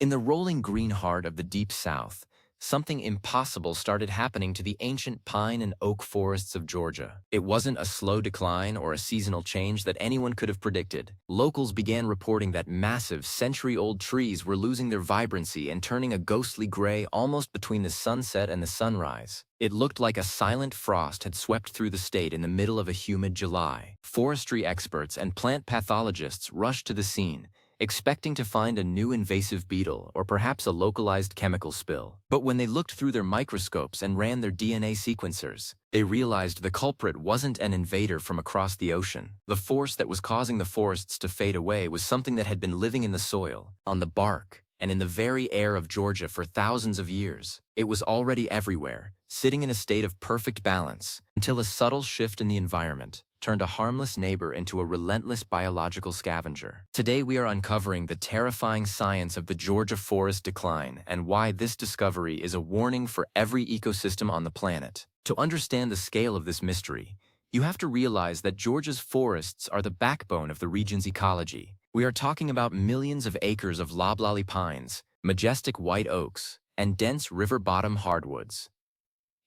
In the rolling green heart of the Deep South, something impossible started happening to the ancient pine and oak forests of Georgia. It wasn't a slow decline or a seasonal change that anyone could have predicted. Locals began reporting that massive, century-old trees were losing their vibrancy and turning a ghostly gray almost between the sunset and the sunrise. It looked like a silent frost had swept through the state in the middle of a humid July. Forestry experts and plant pathologists rushed to the scene, expecting to find a new invasive beetle or perhaps a localized chemical spill. But when they looked through their microscopes and ran their DNA sequencers, they realized the culprit wasn't an invader from across the ocean. The force that was causing the forests to fade away was something that had been living in the soil, on the bark, and in the very air of Georgia for thousands of years. It was already everywhere, sitting in a state of perfect balance, until a subtle shift in the environment turned a harmless neighbor into a relentless biological scavenger. Today we are uncovering the terrifying science of the Georgia forest decline and why this discovery is a warning for every ecosystem on the planet. To understand the scale of this mystery, you have to realize that Georgia's forests are the backbone of the region's ecology. We are talking about millions of acres of loblolly pines, majestic white oaks, and dense river-bottom hardwoods.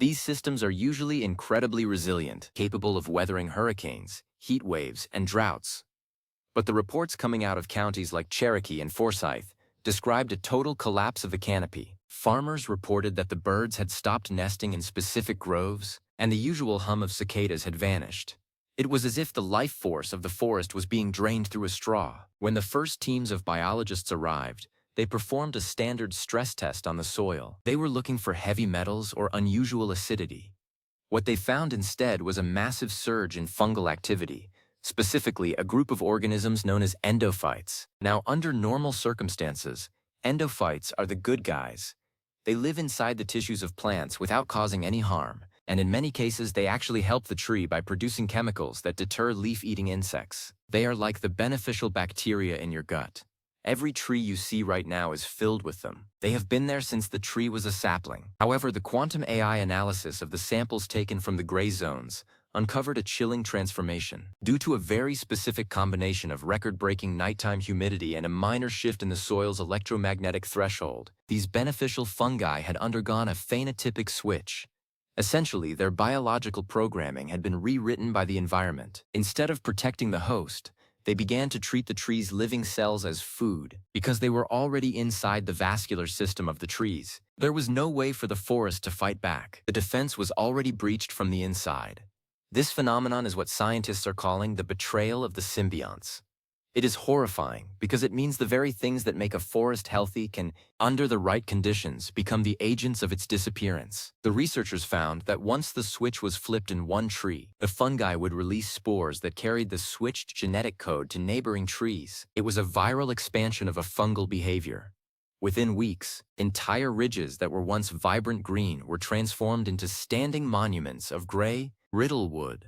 These systems are usually incredibly resilient, capable of weathering hurricanes, heat waves, and droughts. But the reports coming out of counties like Cherokee and Forsyth described a total collapse of the canopy. Farmers reported that the birds had stopped nesting in specific groves, and the usual hum of cicadas had vanished. It was as if the life force of the forest was being drained through a straw. When the first teams of biologists arrived, they performed a standard stress test on the soil. They were looking for heavy metals or unusual acidity. What they found instead was a massive surge in fungal activity, specifically a group of organisms known as endophytes. Now, under normal circumstances, endophytes are the good guys. They live inside the tissues of plants without causing any harm, and in many cases they actually help the tree by producing chemicals that deter leaf-eating insects. They are like the beneficial bacteria in your gut. Every tree you see right now is filled with them. They have been there since the tree was a sapling. However, the quantum AI analysis of the samples taken from the gray zones uncovered a chilling transformation. Due to a very specific combination of record-breaking nighttime humidity and a minor shift in the soil's electromagnetic threshold, these beneficial fungi had undergone a phenotypic switch. Essentially, their biological programming had been rewritten by the environment. Instead of protecting the host, they began to treat the tree's living cells as food because they were already inside the vascular system of the trees. There was no way for the forest to fight back. The defense was already breached from the inside. This phenomenon is what scientists are calling the betrayal of the symbionts. It is horrifying because it means the very things that make a forest healthy can, under the right conditions, become the agents of its disappearance. The researchers found that once the switch was flipped in one tree, the fungi would release spores that carried the switched genetic code to neighboring trees. It was a viral expansion of a fungal behavior. Within weeks, entire ridges that were once vibrant green were transformed into standing monuments of gray, brittle wood.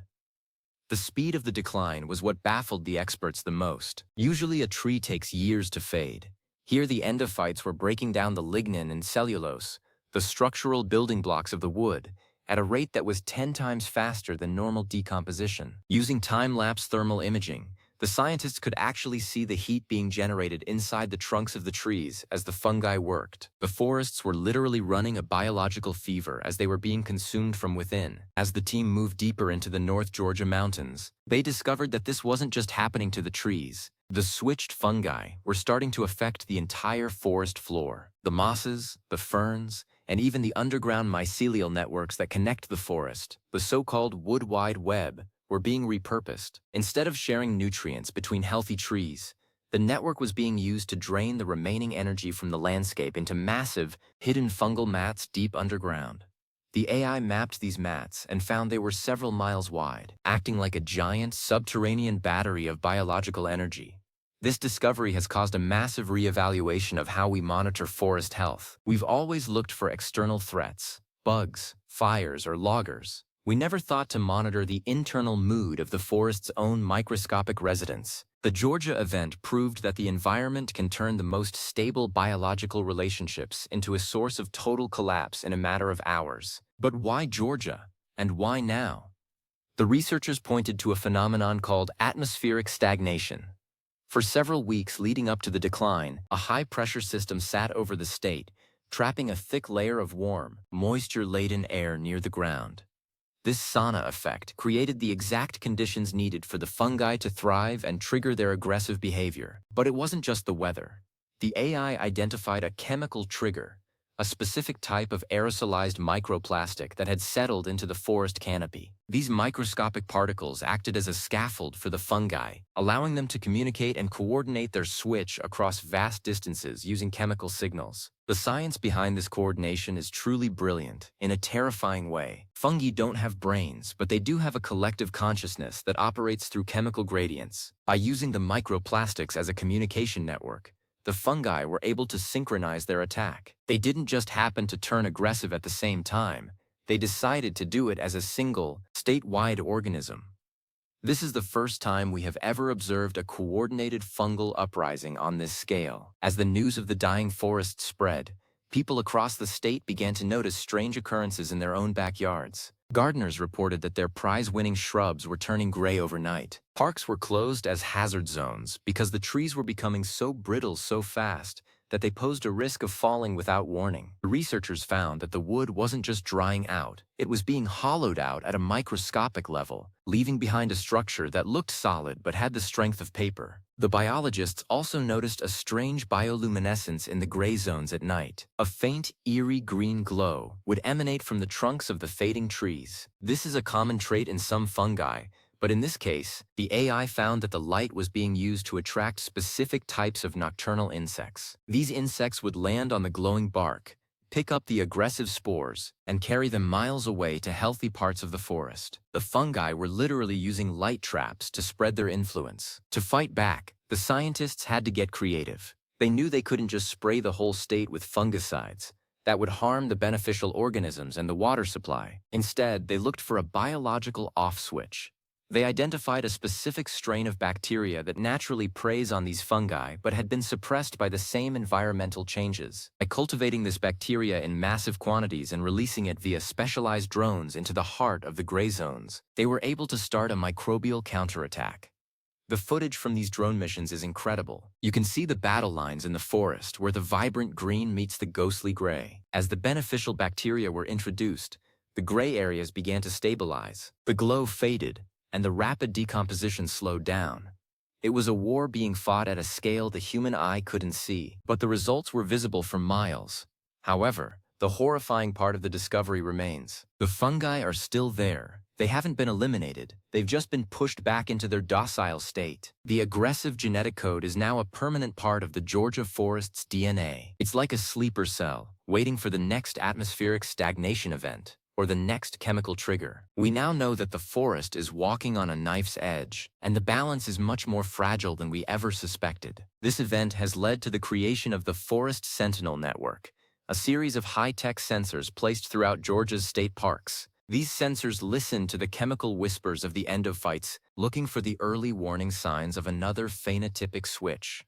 The speed of the decline was what baffled the experts the most. Usually a tree takes years to fade. Here the endophytes were breaking down the lignin and cellulose, the structural building blocks of the wood, at a rate that was 10 times faster than normal decomposition. Using time-lapse thermal imaging, the scientists could actually see the heat being generated inside the trunks of the trees as the fungi worked. The forests were literally running a biological fever as they were being consumed from within. As the team moved deeper into the North Georgia mountains, they discovered that this wasn't just happening to the trees. The switched fungi were starting to affect the entire forest floor. The mosses, the ferns, and even the underground mycelial networks that connect the forest, the so-called wood wide web, were being repurposed. Instead of sharing nutrients between healthy trees, the network was being used to drain the remaining energy from the landscape into massive, hidden fungal mats deep underground. The AI mapped these mats and found they were several miles wide, acting like a giant subterranean battery of biological energy. This discovery has caused a massive reevaluation of how we monitor forest health. We've always looked for external threats, bugs, fires, or loggers. We never thought to monitor the internal mood of the forest's own microscopic residents. The Georgia event proved that the environment can turn the most stable biological relationships into a source of total collapse in a matter of hours. But why Georgia? And why now? The researchers pointed to a phenomenon called atmospheric stagnation. For several weeks leading up to the decline, a high-pressure system sat over the state, trapping a thick layer of warm, moisture-laden air near the ground. This sauna effect created the exact conditions needed for the fungi to thrive and trigger their aggressive behavior. But it wasn't just the weather. The AI identified a chemical trigger, a specific type of aerosolized microplastic that had settled into the forest canopy. These microscopic particles acted as a scaffold for the fungi, allowing them to communicate and coordinate their switch across vast distances using chemical signals. The science behind this coordination is truly brilliant, in a terrifying way. Fungi don't have brains, but they do have a collective consciousness that operates through chemical gradients. By using the microplastics as a communication network, the fungi were able to synchronize their attack. They didn't just happen to turn aggressive at the same time. They decided to do it as a single, statewide organism. This is the first time we have ever observed a coordinated fungal uprising on this scale. As the news of the dying forest spread, people across the state began to notice strange occurrences in their own backyards. Gardeners reported that their prize-winning shrubs were turning gray overnight. Parks were closed as hazard zones because the trees were becoming so brittle so fast that they posed a risk of falling without warning. The researchers found that the wood wasn't just drying out, it was being hollowed out at a microscopic level, leaving behind a structure that looked solid but had the strength of paper. The biologists also noticed a strange bioluminescence in the gray zones at night. A faint, eerie green glow would emanate from the trunks of the fading trees. This is a common trait in some fungi, but in this case, the AI found that the light was being used to attract specific types of nocturnal insects. These insects would land on the glowing bark, pick up the aggressive spores, and carry them miles away to healthy parts of the forest. The fungi were literally using light traps to spread their influence. To fight back, the scientists had to get creative. They knew they couldn't just spray the whole state with fungicides. That would harm the beneficial organisms and the water supply. Instead, they looked for a biological off switch. They identified a specific strain of bacteria that naturally preys on these fungi but had been suppressed by the same environmental changes. By cultivating this bacteria in massive quantities and releasing it via specialized drones into the heart of the gray zones, they were able to start a microbial counterattack. The footage from these drone missions is incredible. You can see the battle lines in the forest where the vibrant green meets the ghostly gray. As the beneficial bacteria were introduced, the gray areas began to stabilize. The glow faded, and the rapid decomposition slowed down. It was a war being fought at a scale the human eye couldn't see, but the results were visible for miles. However, the horrifying part of the discovery remains. The fungi are still there. They haven't been eliminated. They've just been pushed back into their docile state. The aggressive genetic code is now a permanent part of the Georgia forest's DNA. It's like a sleeper cell, waiting for the next atmospheric stagnation event, or the next chemical trigger. We now know that the forest is walking on a knife's edge, and the balance is much more fragile than we ever suspected. This event has led to the creation of the Forest Sentinel Network, a series of high-tech sensors placed throughout Georgia's state parks. These sensors listen to the chemical whispers of the endophytes, looking for the early warning signs of another phenotypic switch.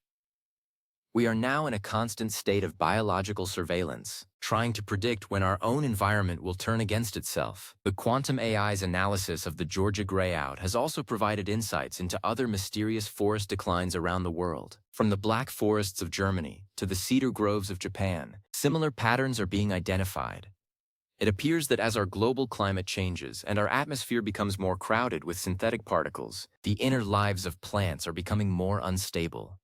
We are now in a constant state of biological surveillance, trying to predict when our own environment will turn against itself. The quantum AI's analysis of the Georgia grayout has also provided insights into other mysterious forest declines around the world. From the Black Forests of Germany to the cedar groves of Japan, similar patterns are being identified. It appears that as our global climate changes and our atmosphere becomes more crowded with synthetic particles, the inner lives of plants are becoming more unstable.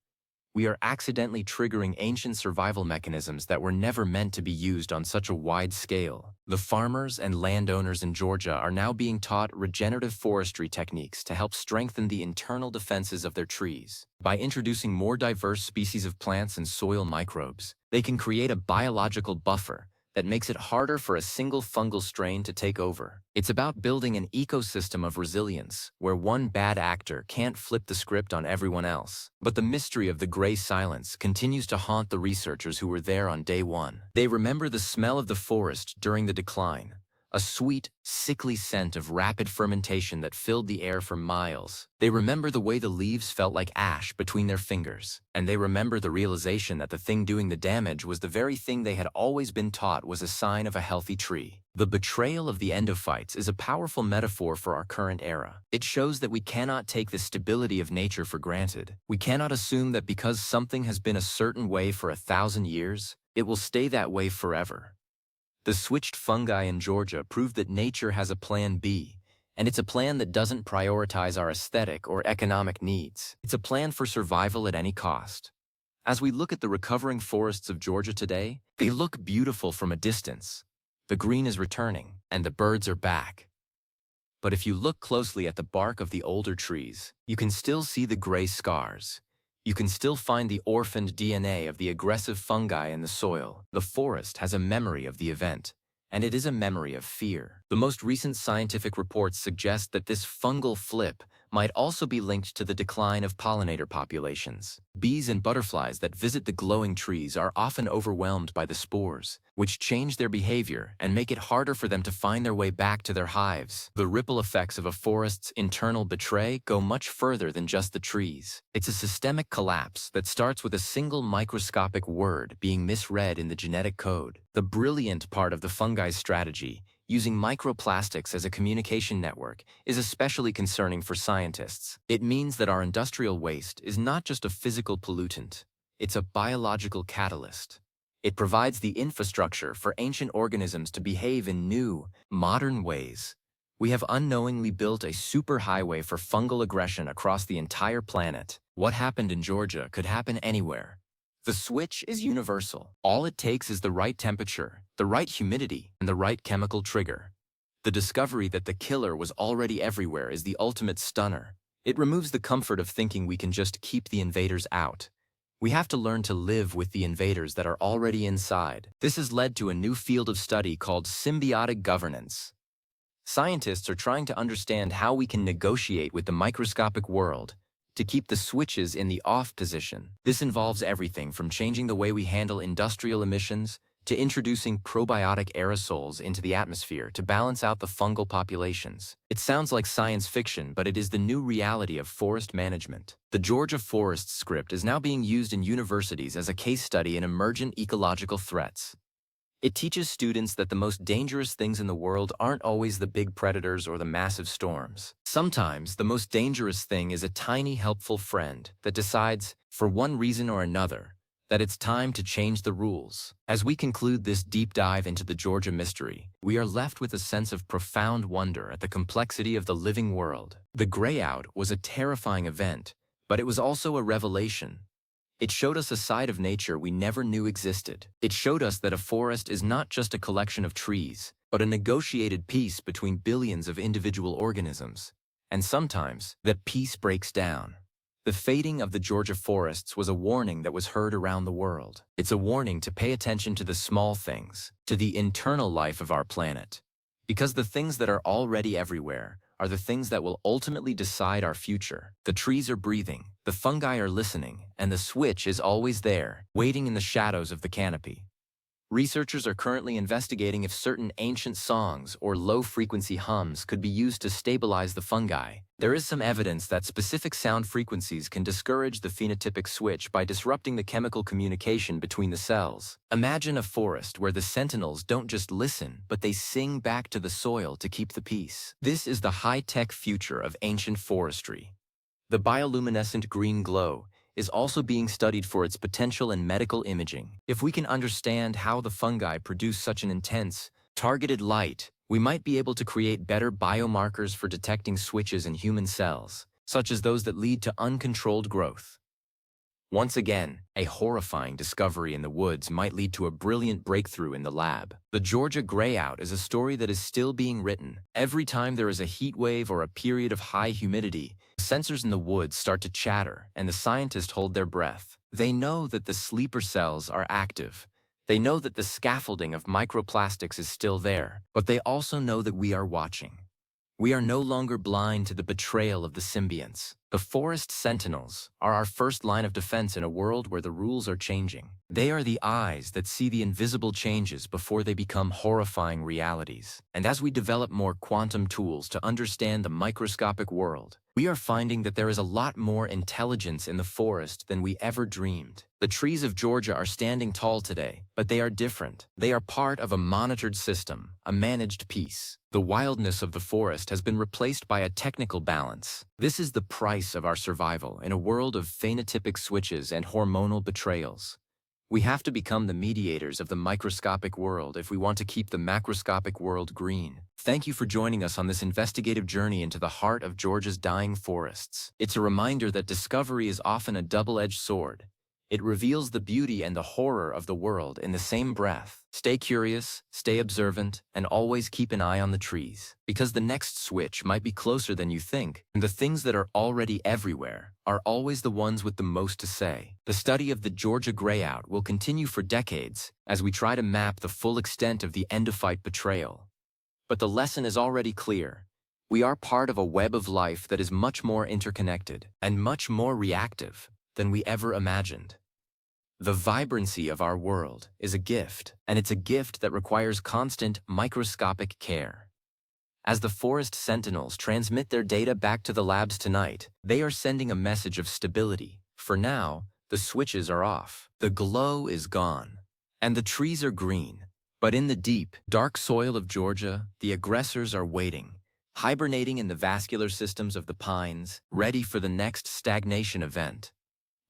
We are accidentally triggering ancient survival mechanisms that were never meant to be used on such a wide scale. The farmers and landowners in Georgia are now being taught regenerative forestry techniques to help strengthen the internal defenses of their trees. By introducing more diverse species of plants and soil microbes, they can create a biological buffer that makes it harder for a single fungal strain to take over. It's about building an ecosystem of resilience, where one bad actor can't flip the script on everyone else. But the mystery of the gray silence continues to haunt the researchers who were there on day one. They remember the smell of the forest during the decline, a sweet, sickly scent of rapid fermentation that filled the air for miles. They remember the way the leaves felt like ash between their fingers, and they remember the realization that the thing doing the damage was the very thing they had always been taught was a sign of a healthy tree. The betrayal of the endophytes is a powerful metaphor for our current era. It shows that we cannot take the stability of nature for granted. We cannot assume that because something has been a certain way for 1,000 years, it will stay that way forever. The switched fungi in Georgia proved that nature has a plan B, and it's a plan that doesn't prioritize our aesthetic or economic needs. It's a plan for survival at any cost. As we look at the recovering forests of Georgia today, they look beautiful from a distance. The green is returning, and the birds are back. But if you look closely at the bark of the older trees, you can still see the gray scars. You can still find the orphaned DNA of the aggressive fungi in the soil. The forest has a memory of the event, and it is a memory of fear. The most recent scientific reports suggest that this fungal flip might also be linked to the decline of pollinator populations. Bees and butterflies that visit the glowing trees are often overwhelmed by the spores, which change their behavior and make it harder for them to find their way back to their hives. The ripple effects of a forest's internal betray go much further than just the trees. It's a systemic collapse that starts with a single microscopic word being misread in the genetic code. The brilliant part of the fungi's strategy, using microplastics as a communication network, is especially concerning for scientists. It means that our industrial waste is not just a physical pollutant, it's a biological catalyst. It provides the infrastructure for ancient organisms to behave in new, modern ways. We have unknowingly built a superhighway for fungal aggression across the entire planet. What happened in Georgia could happen anywhere. The switch is universal. All it takes is the right temperature, the right humidity, and the right chemical trigger. The discovery that the killer was already everywhere is the ultimate stunner. It removes the comfort of thinking we can just keep the invaders out. We have to learn to live with the invaders that are already inside. This has led to a new field of study called symbiotic governance. Scientists are trying to understand how we can negotiate with the microscopic world to keep the switches in the off position. This involves everything from changing the way we handle industrial emissions to introducing probiotic aerosols into the atmosphere to balance out the fungal populations. It sounds like science fiction, but it is the new reality of forest management. The Georgia Forest Script is now being used in universities as a case study in emergent ecological threats. It teaches students that the most dangerous things in the world aren't always the big predators or the massive storms. Sometimes, the most dangerous thing is a tiny, helpful friend that decides, for one reason or another, that it's time to change the rules. As we conclude this deep dive into the Georgia mystery, we are left with a sense of profound wonder at the complexity of the living world. The greyout was a terrifying event, but it was also a revelation. It showed us a side of nature we never knew existed. It showed us that a forest is not just a collection of trees, but a negotiated peace between billions of individual organisms. And sometimes, that peace breaks down. The fading of the Georgia forests was a warning that was heard around the world. It's a warning to pay attention to the small things, to the internal life of our planet. Because the things that are already everywhere are the things that will ultimately decide our future. The trees are breathing, the fungi are listening, and the switch is always there, waiting in the shadows of the canopy. Researchers are currently investigating if certain ancient songs or low-frequency hums could be used to stabilize the fungi. There is some evidence that specific sound frequencies can discourage the phenotypic switch by disrupting the chemical communication between the cells. Imagine a forest where the sentinels don't just listen, but they sing back to the soil to keep the peace. This is the high-tech future of ancient forestry. The bioluminescent green glow is also being studied for its potential in medical imaging. If we can understand how the fungi produce such an intense, targeted light, we might be able to create better biomarkers for detecting switches in human cells, such as those that lead to uncontrolled growth. Once again, a horrifying discovery in the woods might lead to a brilliant breakthrough in the lab. The Georgia greyout is a story that is still being written. Every time there is a heat wave or a period of high humidity, sensors in the woods start to chatter, and the scientists hold their breath. They know that the sleeper cells are active. They know that the scaffolding of microplastics is still there, but they also know that we are watching. We are no longer blind to the betrayal of the symbionts. The forest sentinels are our first line of defense in a world where the rules are changing. They are the eyes that see the invisible changes before they become horrifying realities. And as we develop more quantum tools to understand the microscopic world, we are finding that there is a lot more intelligence in the forest than we ever dreamed. The trees of Georgia are standing tall today, but they are different. They are part of a monitored system, a managed peace. The wildness of the forest has been replaced by a technical balance. This is the price of our survival in a world of phenotypic switches and hormonal betrayals. We have to become the mediators of the microscopic world if we want to keep the macroscopic world green. Thank you for joining us on this investigative journey into the heart of Georgia's dying forests. It's a reminder that discovery is often a double-edged sword. It reveals the beauty and the horror of the world in the same breath. Stay curious, stay observant, and always keep an eye on the trees. Because the next switch might be closer than you think, and the things that are already everywhere are always the ones with the most to say. The study of the Georgia greyout will continue for decades as we try to map the full extent of the endophyte betrayal. But the lesson is already clear. We are part of a web of life that is much more interconnected and much more reactive than we ever imagined. The vibrancy of our world is a gift, and it's a gift that requires constant microscopic care. As the forest sentinels transmit their data back to the labs tonight, they are sending a message of stability. For now, the switches are off. The glow is gone, and the trees are green. But in the deep, dark soil of Georgia, the aggressors are waiting, hibernating in the vascular systems of the pines, ready for the next stagnation event.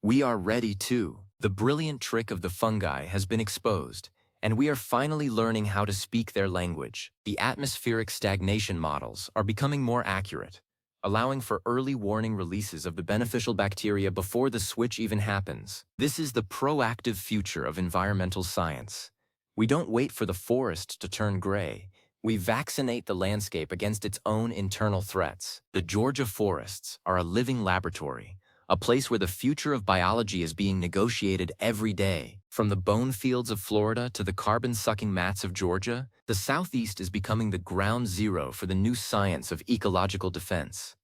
We are ready too. The brilliant trick of the fungi has been exposed, and we are finally learning how to speak their language. The atmospheric stagnation models are becoming more accurate, allowing for early warning releases of the beneficial bacteria before the switch even happens. This is the proactive future of environmental science. We don't wait for the forest to turn gray. We vaccinate the landscape against its own internal threats. The Georgia forests are a living laboratory, a place where the future of biology is being negotiated every day. From the bone fields of Florida to the carbon-sucking mats of Georgia, the Southeast is becoming the ground zero for the new science of ecological defense.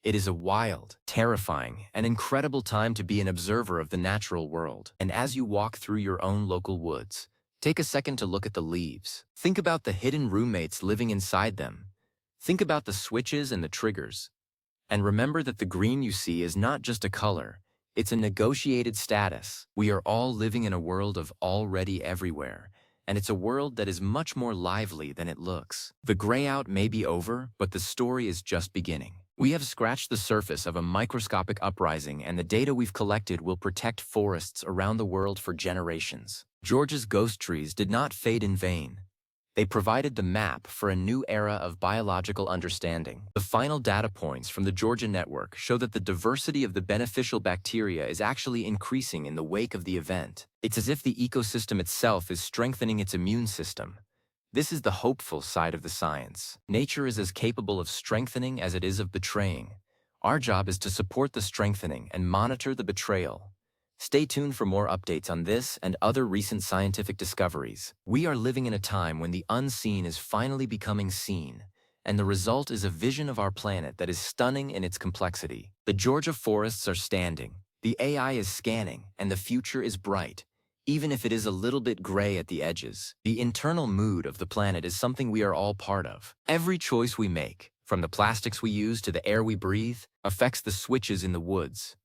It is a wild, terrifying, and incredible time to be an observer of the natural world. And as you walk through your own local woods, take a second to look at the leaves. Think about the hidden roommates living inside them. Think about the switches and the triggers. And remember that the green you see is not just a color, it's a negotiated status. We are all living in a world of already everywhere, and it's a world that is much more lively than it looks. The greyout may be over, but the story is just beginning. We have scratched the surface of a microscopic uprising, and the data we've collected will protect forests around the world for generations. Georgia's ghost trees did not fade in vain. They provided the map for a new era of biological understanding. The final data points from the Georgia network show that the diversity of the beneficial bacteria is actually increasing in the wake of the event. It's as if the ecosystem itself is strengthening its immune system. This is the hopeful side of the science. Nature is as capable of strengthening as it is of betraying. Our job is to support the strengthening and monitor the betrayal. Stay tuned for more updates on this and other recent scientific discoveries. We are living in a time when the unseen is finally becoming seen, and the result is a vision of our planet that is stunning in its complexity. The Georgia forests are standing, the AI is scanning, and the future is bright, even if it is a little bit gray at the edges. The internal mood of the planet is something we are all part of. Every choice we make, from the plastics we use to the air we breathe, affects the switches in the woods.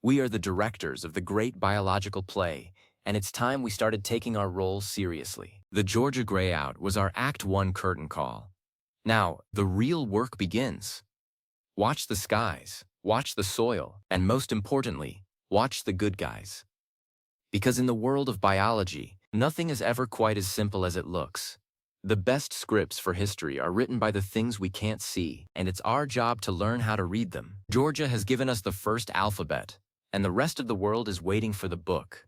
We are the directors of the great biological play, and it's time we started taking our role seriously. The Georgia greyout was our Act 1 curtain call. Now, the real work begins. Watch the skies, watch the soil, and most importantly, watch the good guys. Because in the world of biology, nothing is ever quite as simple as it looks. The best scripts for history are written by the things we can't see, and it's our job to learn how to read them. Georgia has given us the first alphabet, and the rest of the world is waiting for the book.